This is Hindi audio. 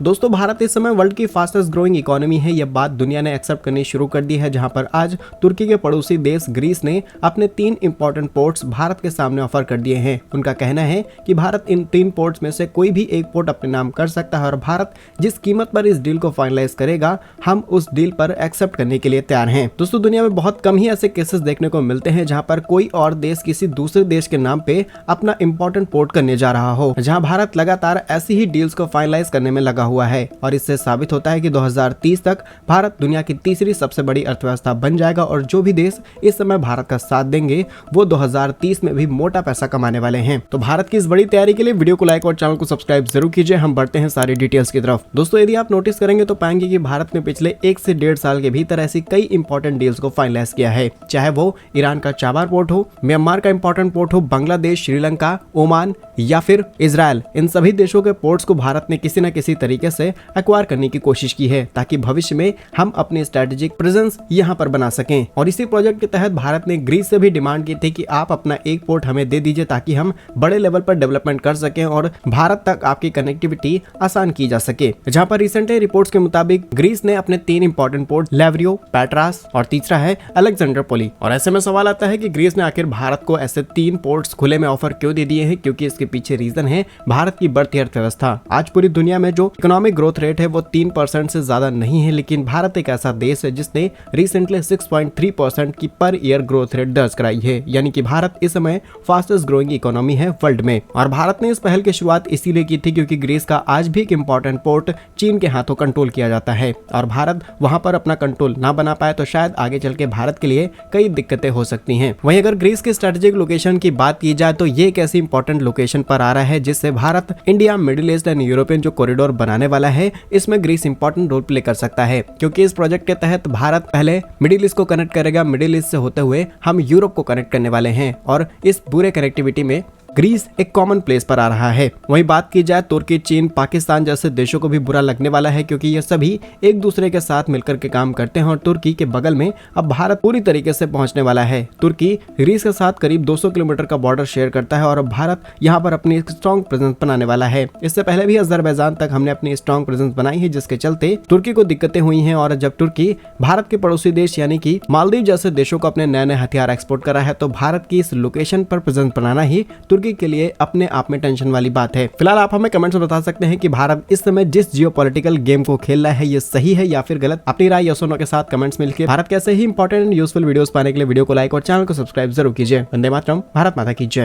दोस्तों भारत इस समय वर्ल्ड की फास्टेस्ट ग्रोइंग इकोनॉमी है। यह बात दुनिया ने एक्सेप्ट करनी शुरू कर दी है, जहां पर आज तुर्की के पड़ोसी देश ग्रीस ने अपने 3 इंपॉर्टेंट पोर्ट्स भारत के सामने ऑफर कर दिए हैं। उनका कहना है कि भारत इन 3 पोर्ट्स में से कोई भी एक पोर्ट अपने नाम कर सकता है और भारत जिस कीमत पर इस डील को फाइनलाइज करेगा, हम उस डील पर एक्सेप्ट करने के लिए तैयार हैं। दोस्तों दुनिया में बहुत कम ही ऐसे केसेस देखने को मिलते हैं जहाँ पर कोई और देश किसी दूसरे देश के नाम पे अपना इंपॉर्टेंट पोर्ट करने जा रहा हो, जहाँ भारत लगातार ऐसी ही डील्स को फाइनलाइज करने में लगा हुआ है और इससे साबित होता है कि 2030 तक भारत दुनिया की तीसरी सबसे बड़ी अर्थव्यवस्था बन जाएगा और जो भी देश इस समय भारत का साथ देंगे वो 2030 में भी मोटा पैसा कमाने वाले हैं। तो भारत की इस बड़ी तैयारी के लिए वीडियो को लाइक और चैनल को सब्सक्राइब जरूर कीजिए। हम बढ़ते हैं सारी डिटेल्स की तरफ। दोस्तों यदि आप नोटिस करेंगे तो पाएंगे कि भारत ने पिछले 1 से 1.5 साल के भीतर ऐसी कई इंपॉर्टेंट डील्स को फाइनलाइज किया है, चाहे वो ईरान का चाबार पोर्ट हो, म्यांमार का इंपॉर्टेंट पोर्ट हो, बांग्लादेश, श्रीलंका, ओमान या फिर इजराइल। इन सभी देशों के पोर्ट्स को भारत ने किसी न किसी तरीके से एक्वायर करने की कोशिश की है ताकि भविष्य में हम अपनी स्ट्रेटेजिक प्रेजेंस यहां पर बना सकें। और इसी प्रोजेक्ट के तहत भारत ने ग्रीस से भी डिमांड की थी कि आप अपना एक पोर्ट हमें दे दीजिए ताकि हम बड़े लेवल पर डेवलपमेंट कर सकें और भारत तक आपकी कनेक्टिविटी आसान की जा सके। जहां पर रिसेंटली रिपोर्ट्स के मुताबिक ग्रीस ने अपने 3 इंपॉर्टेंट पोर्ट लेवरियो, पैट्रास और तीसरा है अलेक्जेंड्रोपोली। और ऐसे में सवाल आता है कि ग्रीस ने आखिर भारत को ऐसे 3 पोर्ट्स खुले में ऑफर क्यों दे दिए हैं, क्योंकि इसके पीछे रीजन है भारत की बढ़ती अर्थव्यवस्था। आज पूरी दुनिया में जो इकोनॉमिक ग्रोथ रेट है वो 3% से ज्यादा नहीं है, लेकिन भारत एक ऐसा देश है जिसने रिसेंटली 6.3% की पर ईयर ग्रोथ रेट दर्ज कराई है। यानी कि भारत इस समय फास्टेस्ट ग्रोइंग इकोनॉमी है वर्ल्ड में। और भारत ने इस पहल की शुरुआत इसीलिए की थी क्योंकि ग्रीस का आज भी एक इंपॉर्टेंट पोर्ट चीन के हाथों कंट्रोल किया जाता है और भारत वहां पर अपना कंट्रोल ना बना पाए तो शायद आगे चल के भारत के लिए कई दिक्कतें हो सकती हैं। वहीं अगर ग्रीस की स्ट्रेटेजिक लोकेशन की बात की जाए तो ये एक ऐसी इंपॉर्टेंट लोकेशन पर आ रहा है जिससे Bharat India, middle east and European जो कॉरिडोर बनाने वाला है, इसमें ग्रीस इंपॉर्टेंट रोल प्ले कर सकता है। क्योंकि इस प्रोजेक्ट के तहत भारत पहले मिडिल ईस्ट को कनेक्ट करेगा, मिडिल ईस्ट से होते हुए हम यूरोप को कनेक्ट करने वाले हैं और इस पूरे कनेक्टिविटी में ग्रीस एक कॉमन प्लेस पर आ रहा है। वहीं बात की जाए तुर्की, चीन, पाकिस्तान जैसे देशों को भी बुरा लगने वाला है क्योंकि ये सभी एक दूसरे के साथ मिलकर के काम करते हैं और तुर्की के बगल में अब भारत पूरी तरीके से पहुंचने वाला है। तुर्की ग्रीस के साथ करीब 200 किलोमीटर का बॉर्डर शेयर करता है और अब भारत यहाँ पर अपनी स्ट्रॉन्ग प्रेजेंस बनाने वाला है। इससे पहले भी अजरबैजान तक हमने अपनी स्ट्रॉन्ग प्रेजेंस बनाई है, जिसके चलते तुर्की को दिक्कतें हुई हैं। और जब तुर्की भारत के पड़ोसी देश यानी कि मालदीव जैसे देशों को अपने नए नए हथियार एक्सपोर्ट कर रहा है, तो भारत की इस लोकेशन पर प्रेजेंस बनाना ही तुर्की के लिए अपने आप में टेंशन वाली बात है। फिलहाल आप हमें कमेंट्स में बता सकते हैं कि भारत इस समय जिस जियोपॉलिटिकल गेम को खेल रहा है ये सही है या फिर गलत। अपनी राय यस और नो के साथ कमेंट्स में लिखिए। भारत कैसे ही इंपॉर्टेंट एंड यूजफुल वीडियोस पाने के लिए वीडियो को लाइक और चैनल को सब्सक्राइब जरूर कीजिए। वंदे मातरम, भारत माता की जय।